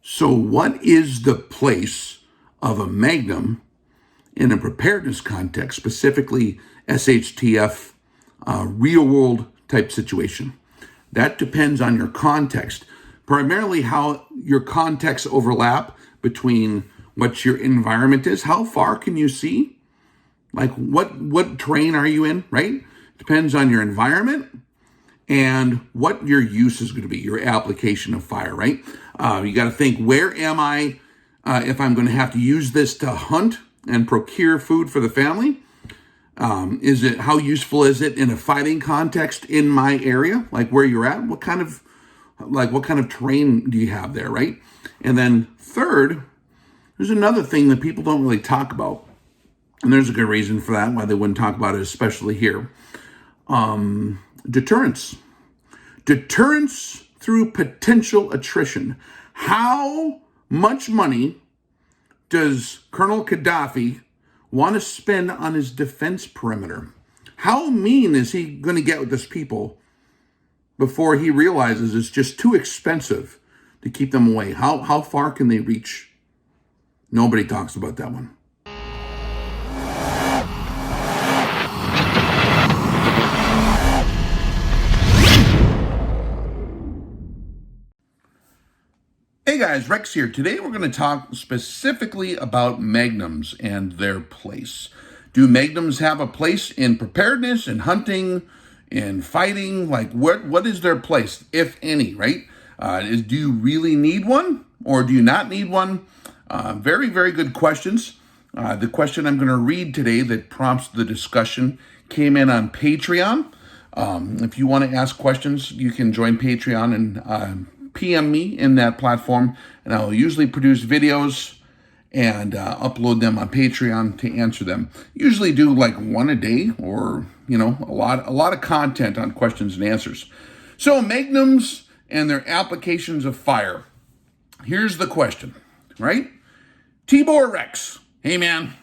So, what is the place of a Magnum in a preparedness context, specifically SHTF, real world type situation? That depends on your context, primarily how your contexts overlap between what your environment is. How far can you see? Like what terrain are you in, right? Depends on your environment and what your use is going to be, your application of fire, right? You got to think, where am I if I'm going to have to use this to hunt and procure food for the family? How useful is it in a fighting context in my area, like where you're at? What kind of terrain do you have there, right? And then third, there's another thing that people don't really talk about, and there's a good reason for that, why they wouldn't talk about it, especially here. Deterrence. Deterrence through potential attrition. How much money does Colonel Gaddafi want to spend on his defense perimeter? How mean is he going to get with his people before he realizes it's just too expensive to keep them away? How far can they reach? Nobody talks about that one. Hey guys, Rex here. Today we're going to talk specifically about magnums and their place. Do magnums have a place in preparedness, in hunting, in fighting? Like what is their place, if any, right? Do you really need one or do you not need one? Very, very good questions. The question I'm going to read today that prompts the discussion came in on Patreon. If you want to ask questions, you can join Patreon and PM me in that platform, and I'll usually produce videos and upload them on Patreon to answer them. Usually do like one a day, or a lot of content on questions and answers. So magnums and their applications of fire. Here's the question, right? Tibor Rex, hey man,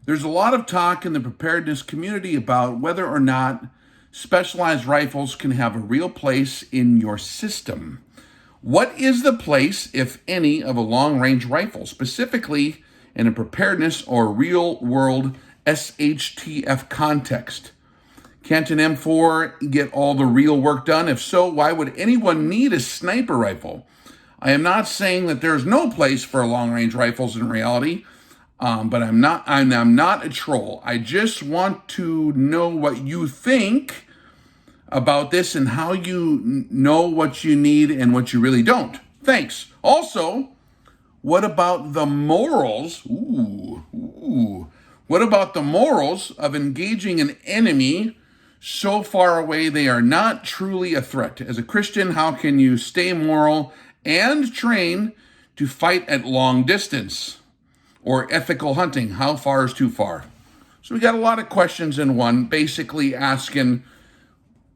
there's a lot of talk in the preparedness community about whether or not specialized rifles can have a real place in your system. What is the place, if any, of a long-range rifle, specifically in a preparedness or real-world SHTF context? Can't an M4 get all the real work done? If so, why would anyone need a sniper rifle? I am not saying that there's no place for long-range rifles in reality, but I'm not a troll. I just want to know what you think about this and how you know what you need and what you really don't. Thanks. Also, what about the morals? What about the morals of engaging an enemy so far away they are not truly a threat? As a Christian, how can you stay moral and train to fight at long distance? Or ethical hunting, how far is too far? So we got a lot of questions in one, basically asking,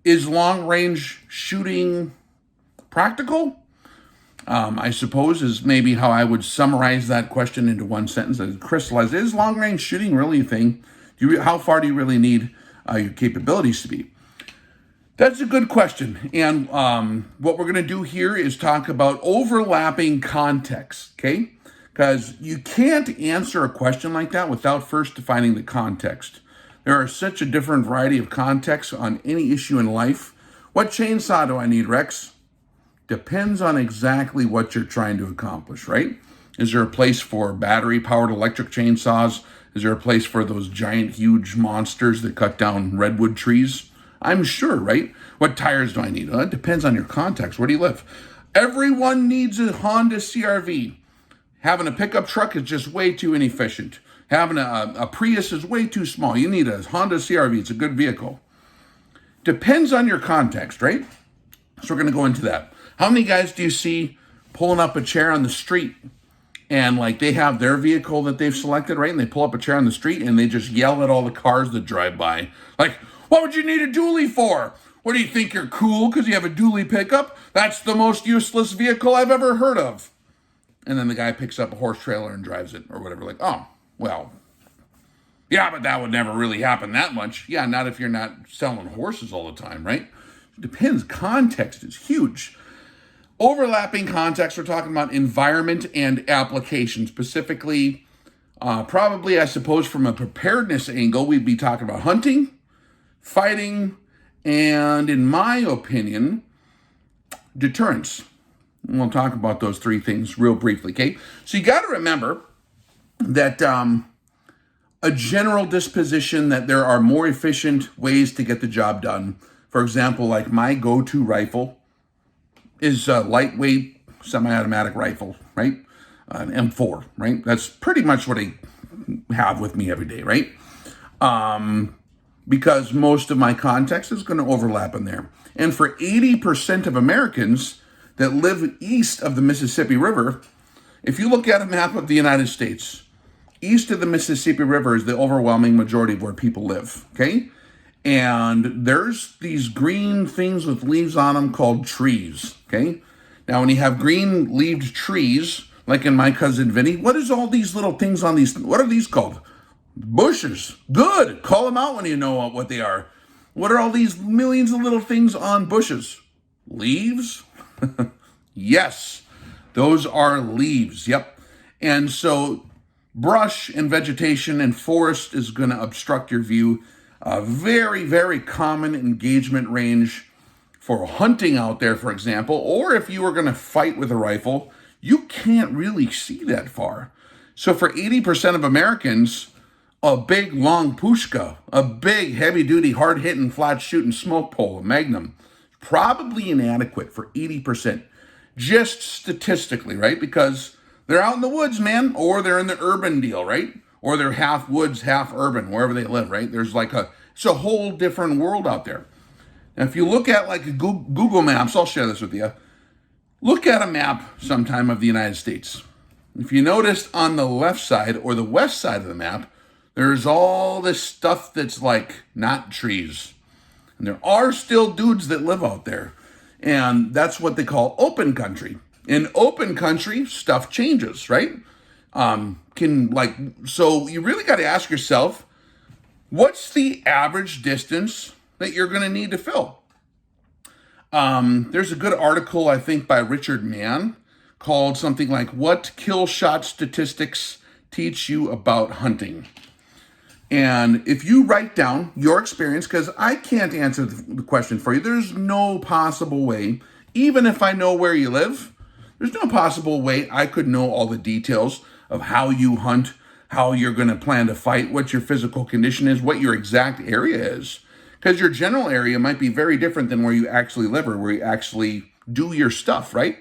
is long-range shooting practical? I suppose is maybe how I would summarize that question into one sentence. That crystallize, is long-range shooting really a thing? How far do you really need your capabilities to be? That's a good question. And what we're going to do here is talk about overlapping contexts, okay? Because you can't answer a question like that without first defining the context. There are such a different variety of contexts on any issue in life. What chainsaw do I need, Rex? Depends on exactly what you're trying to accomplish, right? Is there a place for battery-powered electric chainsaws? Is there a place for those giant, huge monsters that cut down redwood trees? I'm sure, right? What tires do I need? Well, it depends on your context. Where do you live? Everyone needs a Honda CR-V. Having a pickup truck is just way too inefficient. Having a Prius is way too small. You need a Honda CR-V. It's a good vehicle. Depends on your context, right? So we're going to go into that. How many guys do you see pulling up a chair on the street and like they have their vehicle that they've selected, right? And they pull up a chair on the street and they just yell at all the cars that drive by. Like, what would you need a dually for? What do you think, you're cool because you have a dually pickup? That's the most useless vehicle I've ever heard of. And then the guy picks up a horse trailer and drives it or whatever. Like, oh, well, yeah, but that would never really happen that much. Yeah, not if you're not selling horses all the time, right? It depends. Context is huge. Overlapping context, we're talking about environment and application. Specifically, probably, I suppose, from a preparedness angle, we'd be talking about hunting, fighting, and in my opinion, deterrence. And we'll talk about those three things real briefly, okay? So you got to remember that a general disposition that there are more efficient ways to get the job done. For example, like my go-to rifle is a lightweight semi-automatic rifle, right? An M4, right? That's pretty much what I have with me every day, right? Because most of my context is going to overlap in there. And for 80% of Americans that live east of the Mississippi River, if you look at a map of the United States, east of the Mississippi River is the overwhelming majority of where people live, okay? And there's these green things with leaves on them called trees, okay? Now, when you have green-leaved trees, like in my cousin Vinny, what is all these little things on these, what are these called? Bushes. Good. Call them out when you know what they are. What are all these millions of little things on bushes? Leaves? Yes, those are leaves. Yep. And so brush and vegetation and forest is going to obstruct your view. A very, very common engagement range for hunting out there, for example, or if you were going to fight with a rifle, you can't really see that far. So for 80% of Americans, a big long pushka, a big heavy-duty, hard-hitting, flat-shooting smoke pole, a Magnum, probably inadequate for 80%, just statistically, right? Because they're out in the woods, man, or they're in the urban deal, right? Or they're half woods, half urban, wherever they live, right? There's like it's a whole different world out there. Now, if you look at like Google Maps, I'll share this with you. Look at a map sometime of the United States. If you notice on the left side or the west side of the map, there's all this stuff that's like not trees. And there are still dudes that live out there. And that's what they call open country. In open country, stuff changes, right? So you really got to ask yourself, what's the average distance that you're going to need to fill? There's a good article, I think, by Richard Mann called something like, What Kill Shot Statistics Teach You About Hunting? And if you write down your experience, because I can't answer the question for you, there's no possible way, even if I know where you live, there's no possible way I could know all the details of how you hunt, how you're going to plan to fight, what your physical condition is, what your exact area is. Because your general area might be very different than where you actually live or where you actually do your stuff, right?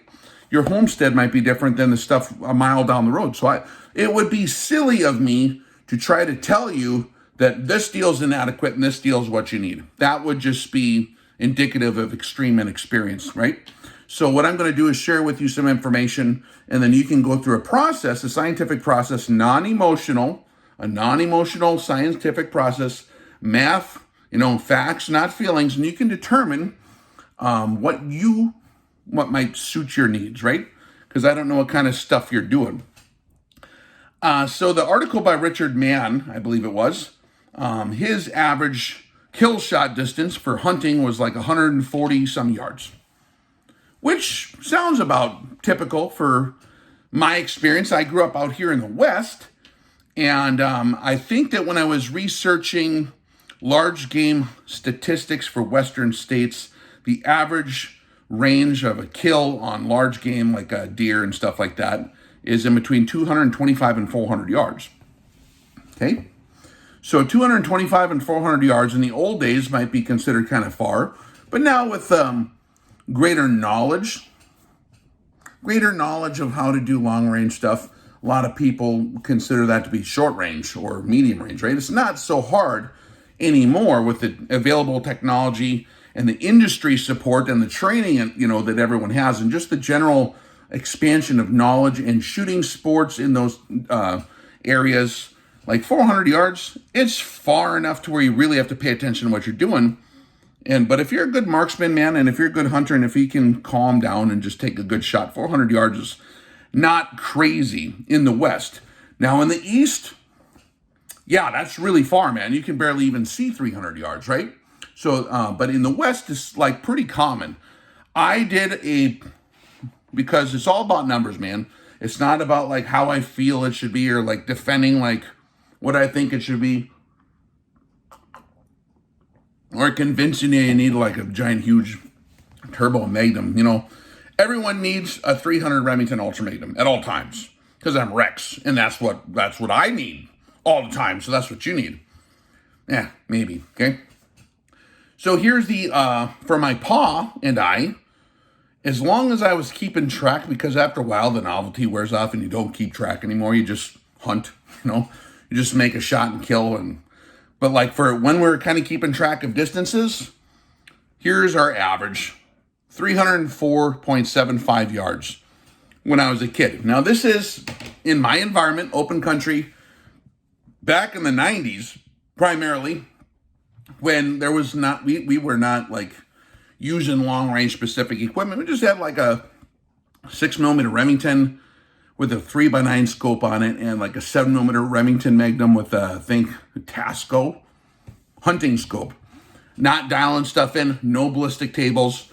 Your homestead might be different than the stuff a mile down the road. So it would be silly of me to try to tell you that this deal's inadequate and this deal's what you need. That would just be indicative of extreme inexperience, right? So what I'm going to do is share with you some information, and then you can go through a process, a scientific process, non-emotional scientific process, math, facts, not feelings, and you can determine what might suit your needs, right? Because I don't know what kind of stuff you're doing. So the article by Richard Mann, I believe it was, his average kill shot distance for hunting was like 140 some yards, which sounds about typical for my experience. I grew up out here in the West, and I think that when I was researching large game statistics for Western states, the average range of a kill on large game like a deer and stuff like that is in between 225 and 400 yards. Okay? So 225 and 400 yards in the old days might be considered kind of far, but now with greater knowledge of how to do long range stuff, a lot of people consider that to be short range or medium range, right? It's not so hard anymore with the available technology and the industry support and the training, that everyone has, and just the general expansion of knowledge and shooting sports in those areas. Like 400 yards, it's far enough to where you really have to pay attention to what you're doing. But if you're a good marksman, man, and if you're a good hunter, and if you can calm down and just take a good shot, 400 yards is not crazy in the West. Now in the East, yeah, that's really far, man. You can barely even see 300 yards, right? So, but in the West, it's like pretty common. I did a because it's all about numbers, man. It's not about like how I feel it should be or like defending like what I think it should be or convincing you need like a giant, huge turbo Magnum. You know, everyone needs a 300 Remington Ultra Magnum at all times because I'm Rex, and that's what I need all the time. So that's what you need. Yeah, maybe. Okay. So here's the for my paw and I. As long as I was keeping track, because after a while the novelty wears off and you don't keep track anymore. You just hunt. You know, you just make a shot and kill. But like for when we're kind of keeping track of distances, here's our average: 304.75 yards when I was a kid. Now this is in my environment, open country, back in the 90s, primarily, when there was not, we were not like using long range specific equipment. We just had like a 6mm Remington with a 3x9 scope on it and like a 7mm Remington Magnum with a, I think, Tasco hunting scope. Not dialing stuff in, no ballistic tables,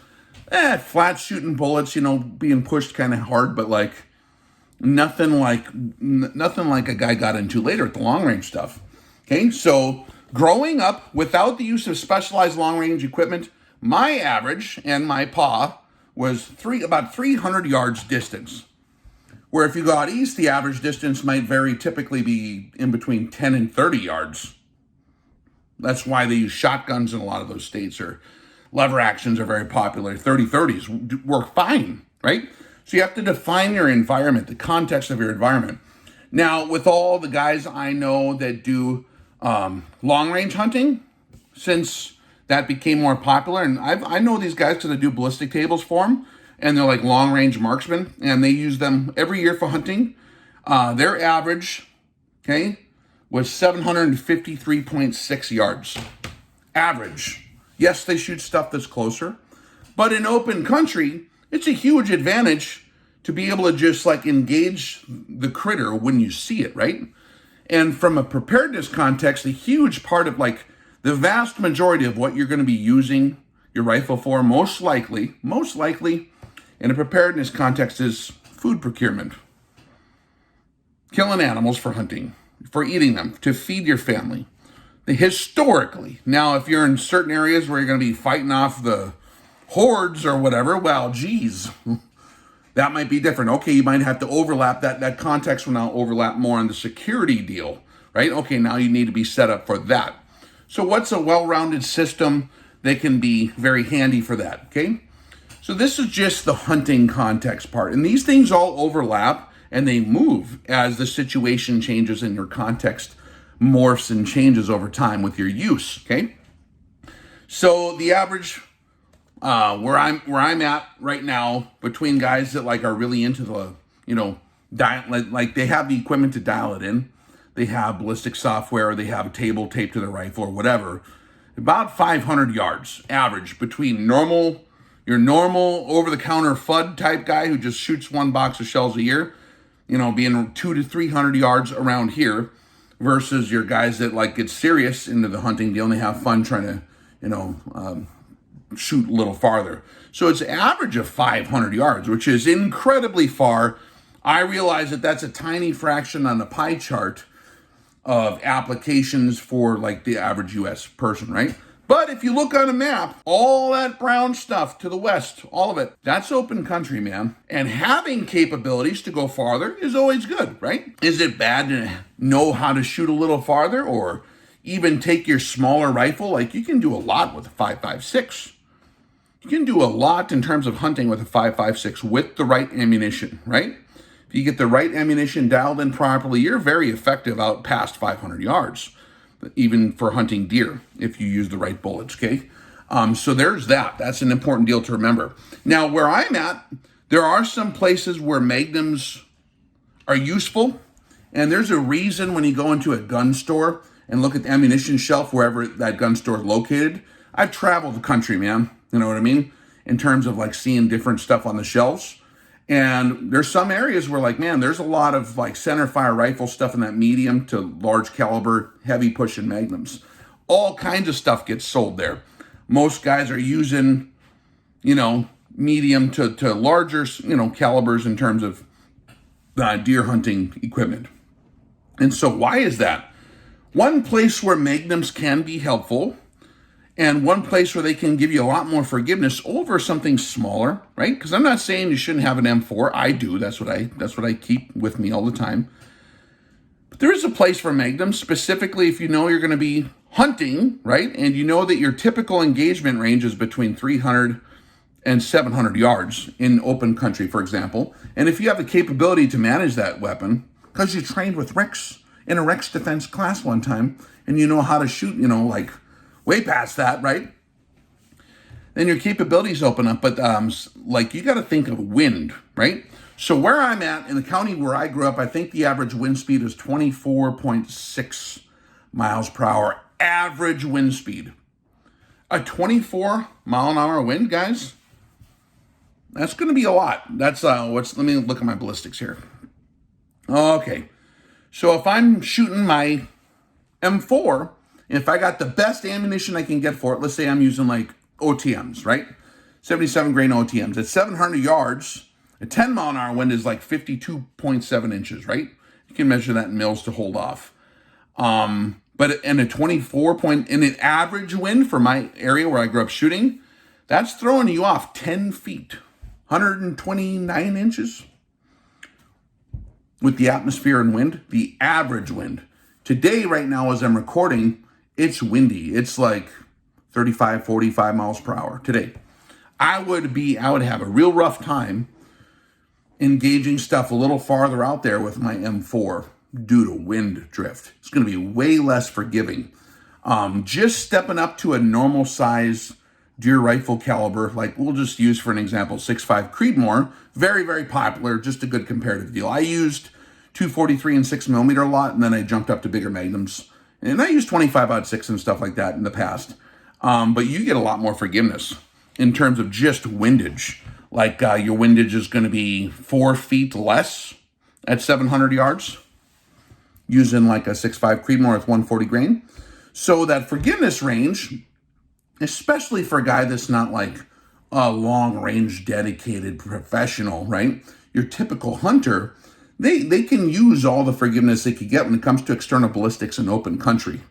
flat shooting bullets, you know, being pushed kind of hard, but like nothing like a guy got into later at the long range stuff. Okay, so growing up without the use of specialized long range equipment, my average and my paw was about 300 yards distance. Where if you go out east, the average distance might typically be in between 10 and 30 yards. That's why they use shotguns in a lot of those states, or lever actions are very popular. 30-30s work fine, right? So you have to define your environment, the context of your environment. Now, with all the guys I know that do long-range hunting, since that became more popular, and I know these guys because I do ballistic tables for them, and they're like long-range marksmen, and they use them every year for hunting. Their average, okay, was 753.6 yards. Average. Yes, they shoot stuff that's closer, but in open country, it's a huge advantage to be able to just like engage the critter when you see it, right? And from a preparedness context, a huge part of like the vast majority of what you're going to be using your rifle for, most likely, in a preparedness context, is food procurement. Killing animals for hunting, for eating them, to feed your family. Historically. Now, if you're in certain areas where you're going to be fighting off the hordes or whatever, well, geez, that might be different. Okay, you might have to overlap. That context will now overlap more on the security deal, right? Okay, now you need to be set up for that. So what's a well-rounded system that can be very handy for that, okay? So this is just the hunting context part. And these things all overlap and they move as the situation changes and your context morphs and changes over time with your use, okay? So the average, where I'm at right now, between guys that like are really into the, you know, like they have the equipment to dial it in, they have ballistic software, they have a table taped to their rifle or whatever, about 500 yards average between your normal over-the-counter FUD type guy who just shoots one box of shells a year, you know, being 200 to 300 yards around here, versus your guys that like get serious into the hunting deal and they have fun trying to, you know, shoot a little farther. So it's an average of 500 yards, which is incredibly far. I realize that that's a tiny fraction on the pie chart of applications for like the average US person, right? But if you look on a map, all that brown stuff to the west, all of it, that's open country, man. And having capabilities to go farther is always good, right? Is it bad to know how to shoot a little farther or even take your smaller rifle? Like you can do a lot with a 5.56. You can do a lot in terms of hunting with a 5.56 with the right ammunition, right? If you get the right ammunition dialed in properly, you're very effective out past 500 yards, even for hunting deer, if you use the right bullets, okay? So there's that. That's an important deal to remember. Now, where I'm at, there are some places where magnums are useful, and there's a reason when you go into a gun store and look at the ammunition shelf wherever that gun store is located. I've traveled the country, man. You know what I mean? In terms of like seeing different stuff on the shelves. And there's some areas where like, man, there's a lot of like center fire rifle stuff in that medium to large caliber, heavy pushing magnums. All kinds of stuff gets sold there. Most guys are using, you know, medium to larger, calibers in terms of deer hunting equipment. And so why is that? One place where magnums can be helpful, and one place where they can give you a lot more forgiveness over something smaller, right? Because I'm not saying you shouldn't have an M4. I do. That's what I keep with me all the time. But there is a place for magnums, specifically if you know you're going to be hunting, right? And you know that your typical engagement range is between 300 and 700 yards in open country, for example. And if you have the capability to manage that weapon, because you trained with Rex in a Rex defense class one time, and you know how to shoot, like way past that, right? Then your capabilities open up. But you got to think of wind, right? So where I'm at in the county where I grew up, I think the average wind speed is 24.6 miles per hour. Average wind speed. A 24 mile an hour wind, guys, that's going to be a lot. That's let me look at my ballistics here. Okay. So if I'm shooting my M4, if I got the best ammunition I can get for it, let's say I'm using like OTMs, right? 77 grain OTMs. At 700 yards, a 10 mile an hour wind is like 52.7 inches, right? You can measure that in mils to hold off. But in a 24 point, in an average wind for my area where I grew up shooting, that's throwing you off 10 feet, 129 inches. With the atmosphere and wind, the average wind. Today, right now, as I'm recording, it's windy. It's like 35, 45 miles per hour today. I would have a real rough time engaging stuff a little farther out there with my M4 due to wind drift. It's going to be way less forgiving. Just stepping up to a normal size deer rifle caliber, like we'll just use for an example, 6.5 Creedmoor, very, very popular, just a good comparative deal. I used 243 and 6mm a lot, and then I jumped up to bigger magnums. And I used 25-06 and stuff like that in the past. But you get a lot more forgiveness in terms of just windage. Like your windage is going to be 4 feet less at 700 yards using like a 6.5 Creedmoor with 140 grain. So that forgiveness range, especially for a guy that's not like a long-range dedicated professional, right? Your typical hunter, they can use all the forgiveness they could get when it comes to external ballistics in open country.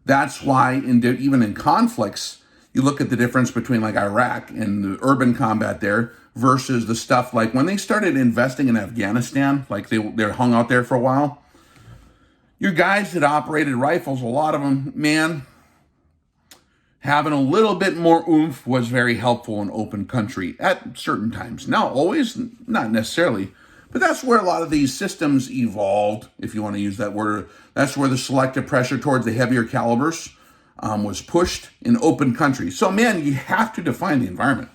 That's why even in conflicts, you look at the difference between like Iraq and the urban combat there versus the stuff like when they started investing in Afghanistan, like they're hung out there for a while. Your guys that operated rifles, a lot of them, man, having a little bit more oomph was very helpful in open country at certain times. Now, always, not necessarily, but that's where a lot of these systems evolved, if you want to use that word. That's where the selective pressure towards the heavier calibers was pushed in open country. So, man, you have to define the environment.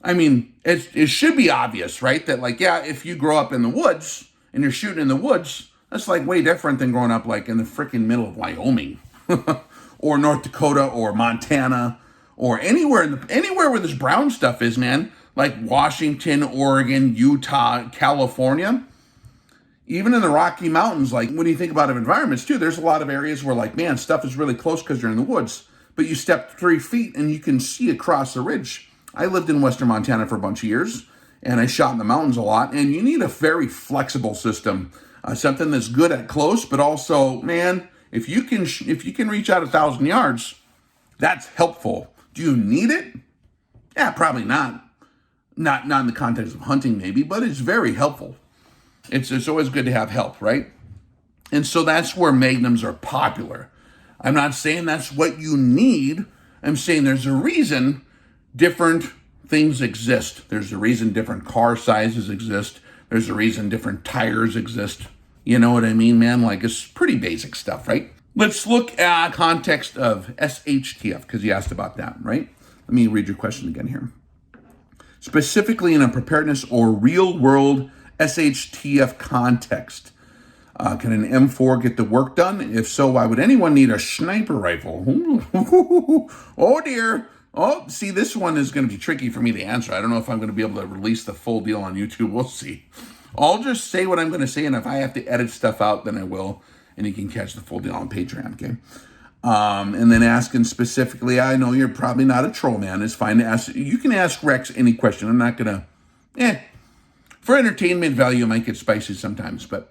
I mean, it should be obvious, right? That, like, yeah, if you grow up in the woods and you're shooting in the woods, that's like way different than growing up like in the freaking middle of Wyoming or North Dakota or Montana or anywhere where this brown stuff is, man. Like Washington, Oregon, Utah, California, even in the Rocky Mountains. Like when you think about environments too, there's a lot of areas where like, man, stuff is really close because you're in the woods, but you step 3 feet and you can see across the ridge. I lived in Western Montana for a bunch of years and I shot in the mountains a lot, and you need a very flexible system, something that's good at close, but also, man, if you can reach out 1,000 yards, that's helpful. Do you need it? Yeah, probably not. Not in the context of hunting, maybe, but it's very helpful. It's always good to have help, right? And so that's where magnums are popular. I'm not saying that's what you need. I'm saying there's a reason different things exist. There's a reason different car sizes exist. There's a reason different tires exist. You know what I mean, man? Like, it's pretty basic stuff, right? Let's look at context of SHTF, because you asked about that, right? Let me read your question again here. Specifically in a preparedness or real-world SHTF context, can an M4 get the work done? If so, why would anyone need a sniper rifle? Oh, dear. Oh, see, this one is going to be tricky for me to answer. I don't know if I'm going to be able to release the full deal on YouTube. We'll see. I'll just say what I'm going to say, and if I have to edit stuff out, then I will, and you can catch the full deal on Patreon, okay? And then asking specifically, I know you're probably not a troll, man. It's fine to ask. You can ask Rex any question. I'm not going to, for entertainment value, it might get spicy sometimes. But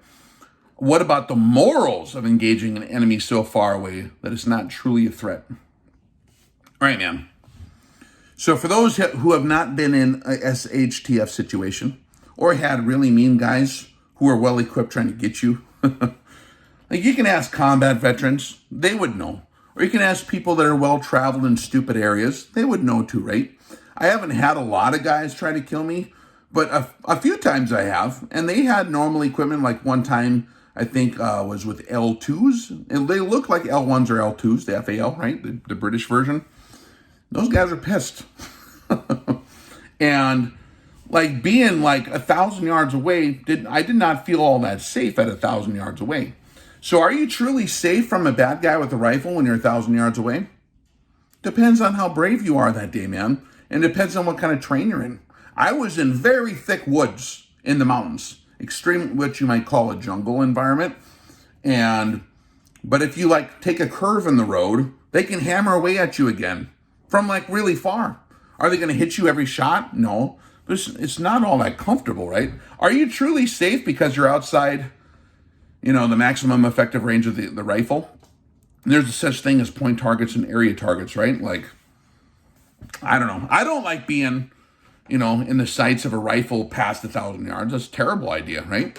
what about the morals of engaging an enemy so far away that it's not truly a threat? All right, man. So for those who have not been in a SHTF situation or had really mean guys who are well equipped trying to get you, like you can ask combat veterans, they would know. Or you can ask people that are well traveled in stupid areas, they would know too, right? I haven't had a lot of guys try to kill me, but a few times I have, and they had normal equipment. Like one time, I think was with L2s, and they look like L1s or L2s, the FAL, right? The British version. Those guys are pissed. And like being like 1,000 yards away, I did not feel all that safe at 1,000 yards away. So are you truly safe from a bad guy with a rifle when you're 1,000 yards away? Depends on how brave you are that day, man. And depends on what kind of terrain you're in. I was in very thick woods in the mountains, extreme, what you might call a jungle environment. But if you like take a curve in the road, they can hammer away at you again from like really far. Are they going to hit you every shot? No. It's not all that comfortable, right? Are you truly safe because you're outside, the maximum effective range of the rifle? And there's such thing as point targets and area targets, right? Like, I don't know. I don't like being, in the sights of a rifle past 1,000 yards. That's a terrible idea, right?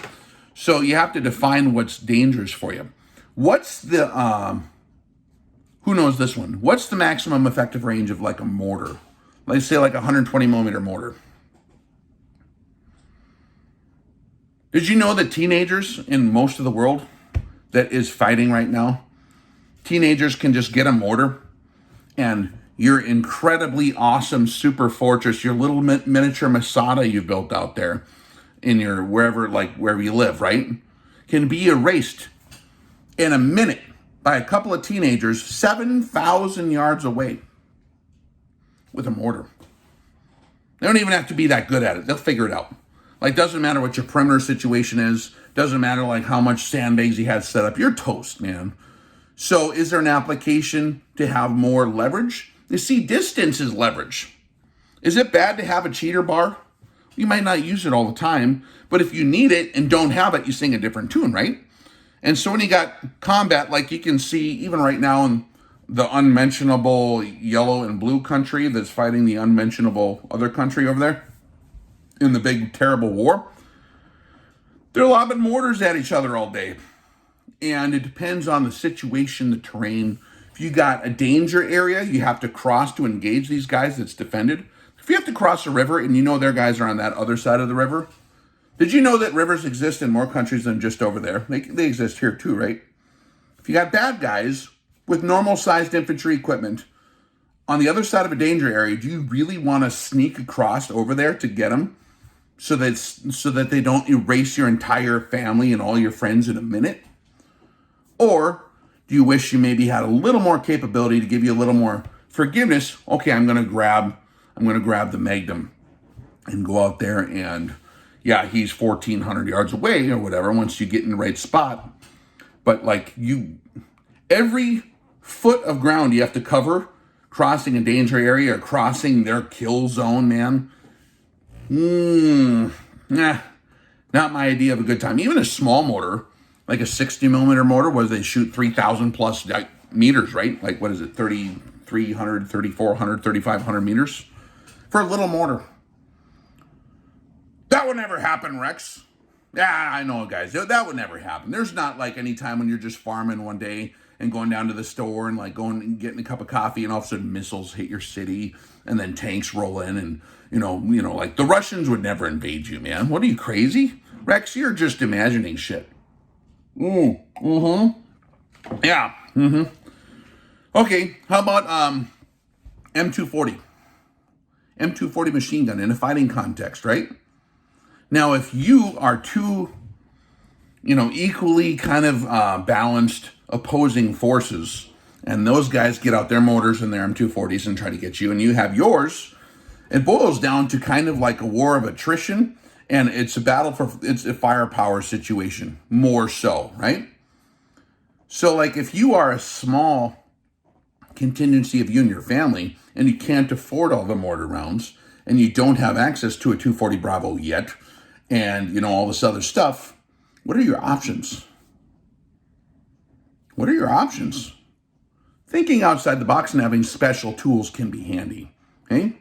So you have to define what's dangerous for you. What's the, who knows this one? What's the maximum effective range of like a mortar? Let's say like a 120 millimeter mortar. Did you know that teenagers in most of the world that is fighting right now, teenagers can just get a mortar and your incredibly awesome super fortress, your little miniature Masada you built out there in your wherever you live, right, can be erased in a minute by a couple of teenagers 7,000 yards away with a mortar. They don't even have to be that good at it. They'll figure it out. Like, doesn't matter what your perimeter situation is. Doesn't matter like how much sandbags you had set up. You're toast, man. So is there an application to have more leverage? You see, distance is leverage. Is it bad to have a cheater bar? You might not use it all the time, but if you need it and don't have it, you sing a different tune, right? And so when you got combat, like you can see even right now in the unmentionable yellow and blue country that's fighting the unmentionable other country over there in the big terrible war, they're lobbing mortars at each other all day. And it depends on the situation, the terrain. If you got a danger area, you have to cross to engage these guys that's defended. If you have to cross a river and you know their guys are on that other side of the river, did you know that rivers exist in more countries than just over there? They exist here too, right? If you got bad guys with normal-sized infantry equipment on the other side of a danger area, do you really want to sneak across over there to get them so that they don't erase your entire family and all your friends in a minute? Or do you wish you maybe had a little more capability to give you a little more forgiveness? Okay, I'm going to grab the Magnum and go out there and, yeah, he's 1,400 yards away or whatever once you get in the right spot. But like every foot of ground you have to cover crossing a danger area or crossing their kill zone, man. Not my idea of a good time. Even a small mortar, like a 60 millimeter mortar, where they shoot 3,000 plus meters, right? Like, what is it, 3,300, 3,400, 3,500 meters for a little mortar. That would never happen, Rex. Yeah, I know, guys. That would never happen. There's not like any time when you're just farming one day and going down to the store and like going and getting a cup of coffee and all of a sudden missiles hit your city and then tanks roll in and, like the Russians would never invade you, man. What are you, crazy? Rex, you're just imagining shit. Yeah. Okay, how about M240? M240 machine gun in a fighting context, right? Now, if you are two, equally kind of balanced opposing forces, and those guys get out their mortars and their M240s and try to get you, and you have yours, it boils down to kind of like a war of attrition, and it's a firepower situation, more so, right? So, like, if you are a small contingency of you and your family, and you can't afford all the mortar rounds, and you don't have access to a 240 Bravo yet, and all this other stuff, what are your options? What are your options? Thinking outside the box and having special tools can be handy. Okay?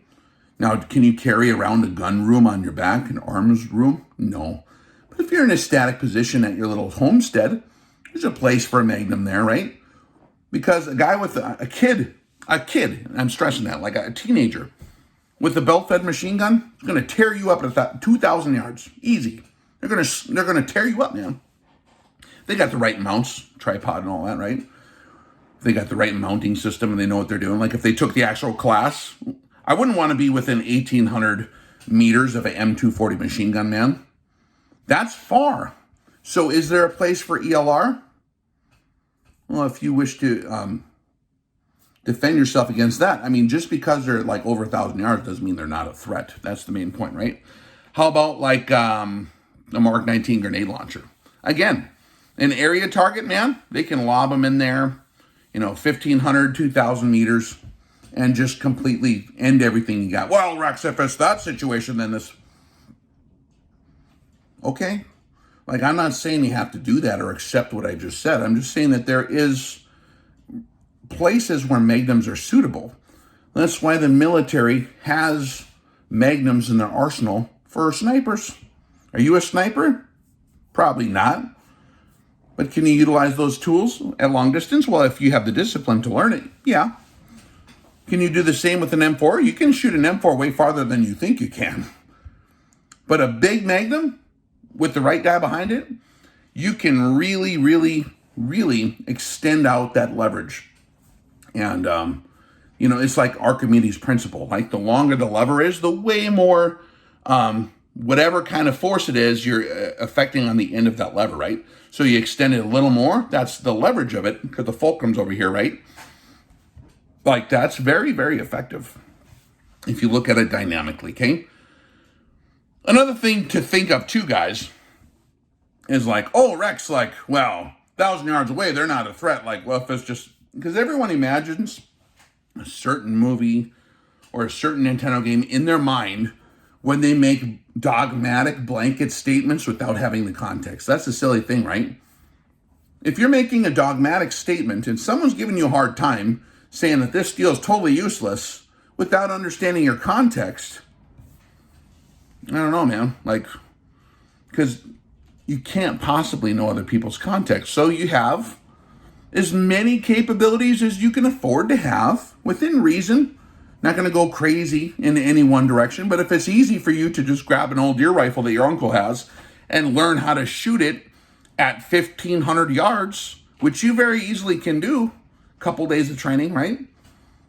Now, can you carry around a gun room on your back, an arms room? No. But if you're in a static position at your little homestead, there's a place for a Magnum there, right? Because a guy with a kid, I'm stressing that, like a teenager, with a belt-fed machine gun, is going to tear you up at 2,000 yards. Easy. They're going to tear you up, man. They got the right mounts, tripod and all that, right? They got the right mounting system and they know what they're doing. Like if they took the actual class, I wouldn't want to be within 1,800 meters of an M240 machine gun, man. That's far. So is there a place for ELR? Well, if you wish to defend yourself against that, I mean, just because they're like over 1,000 yards doesn't mean they're not a threat. That's the main point, right? How about like a Mark 19 grenade launcher? Again, an area target, man, they can lob them in there, 1,500, 2,000 meters, and just completely end everything you got. Well, Rex, if it's that situation, then this... Okay. Like, I'm not saying you have to do that or accept what I just said. I'm just saying that there is places where magnums are suitable. That's why the military has magnums in their arsenal for snipers. Are you a sniper? Probably not. But can you utilize those tools at long distance? Well, if you have the discipline to learn it, yeah. Can you do the same with an M4? You can shoot an M4 way farther than you think you can. But a big Magnum, with the right guy behind it, you can really, really, really extend out that leverage. And, it's like Archimedes' principle. Like the longer the lever is, the way more, whatever kind of force it is, you're affecting on the end of that lever, right? So you extend it a little more. That's the leverage of it, because the fulcrum's over here, right? Like that's very, very effective if you look at it dynamically, okay? Another thing to think of too, guys, is like, oh, Rex, like, well, 1,000 yards away, they're not a threat. Like, well, if it's just, because everyone imagines a certain movie or a certain Nintendo game in their mind when they make dogmatic blanket statements without having the context. That's a silly thing, right? If you're making a dogmatic statement and someone's giving you a hard time saying that this deal is totally useless without understanding your context, I don't know, man. Like, because you can't possibly know other people's context. So you have as many capabilities as you can afford to have within reason. Not going to go crazy in any one direction, but if it's easy for you to just grab an old deer rifle that your uncle has and learn how to shoot it at 1,500 yards, which you very easily can do, a couple days of training, right?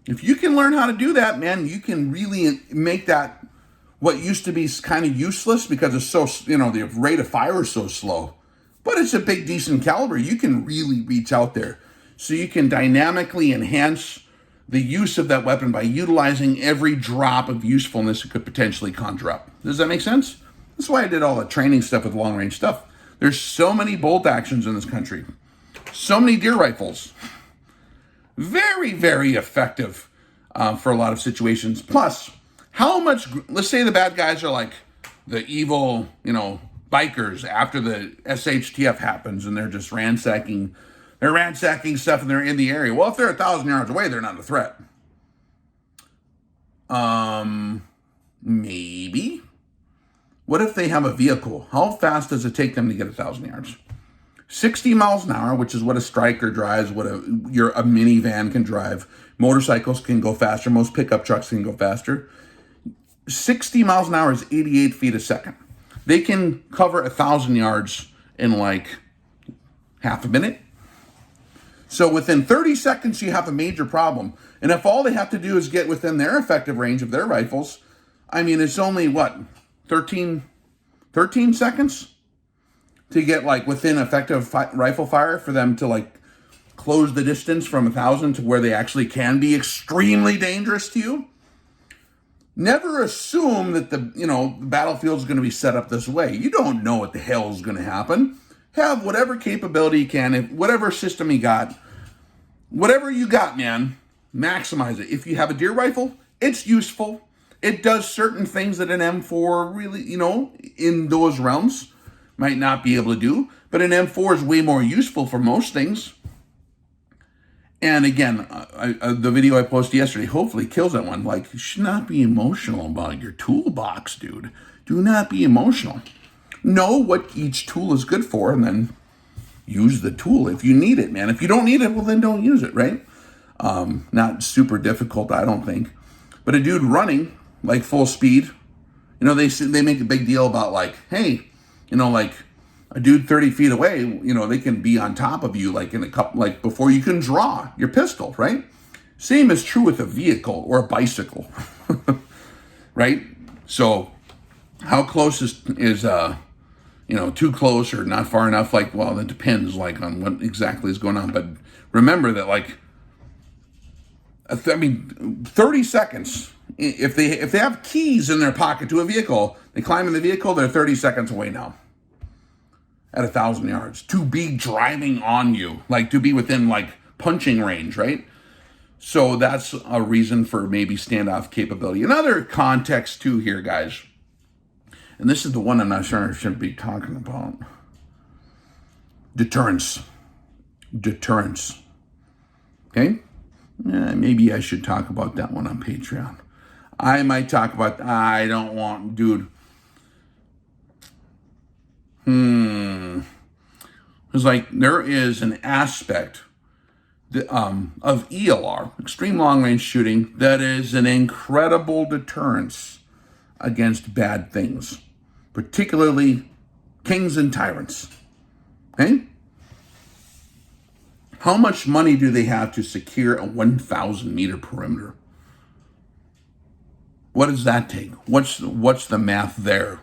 If you can learn how to do that, man, you can really make that what used to be kind of useless because it's so, the rate of fire is so slow. But it's a big, decent caliber. You can really reach out there. So you can dynamically enhance the use of that weapon by utilizing every drop of usefulness it could potentially conjure up. Does that make sense? That's why I did all the training stuff with long-range stuff. There's so many bolt actions in this country. So many deer rifles. Very, very effective for a lot of situations. Plus, how much, let's say the bad guys are like the evil, bikers after the SHTF happens and they're just ransacking stuff and they're in the area. Well, if they're 1,000 yards away, they're not a threat. Maybe. What if they have a vehicle? How fast does it take them to get 1,000 yards? 60 miles an hour, which is what a striker drives, what a minivan can drive. Motorcycles can go faster. Most pickup trucks can go faster. 60 miles an hour is 88 feet a second. They can cover 1,000 yards in like half a minute. So within 30 seconds, you have a major problem. And if all they have to do is get within their effective range of their rifles, I mean, it's only, 13 seconds to get, within effective rifle fire for them to, close the distance from 1,000 to where they actually can be extremely dangerous to you. Never assume that the battlefield is going to be set up this way. You don't know what the hell is going to happen. Have whatever capability you can, whatever system you got, whatever you got, man, Maximize it. If you have a deer rifle, it's useful. It does certain things that an M4 really, in those realms might not be able to do. But an M4 is way more useful for most things. And again, the video I posted yesterday hopefully kills that one. Like, you should not be emotional about your toolbox, dude. Do not be emotional. Know what each tool is good for, and then use the tool if you need it, man. If you don't need it, well, then don't use it, right? Not super difficult, I don't think. But a dude running, like full speed, they make a big deal about like, hey, like a dude 30 feet away, they can be on top of you like in a couple, like before you can draw your pistol, right? Same is true with a vehicle or a bicycle, right? So how close is too close or not far enough? Like, well, that depends like on what exactly is going on. But remember that like, 30 seconds, if they have keys in their pocket to a vehicle, they climb in the vehicle, they're 30 seconds away now at 1,000 yards to be driving on you, like to be within like punching range, right? So that's a reason for maybe standoff capability. Another context too here, guys, and this is the one I'm not sure I should be talking about. Deterrence. Okay? Maybe I should talk about that one on Patreon. I might talk about, I don't want, dude. It's like there is an aspect of ELR, extreme long range shooting, that is an incredible deterrence against bad things, particularly kings and tyrants. Okay? How much money do they have to secure a 1,000 meter perimeter? What does that take? What's the math there?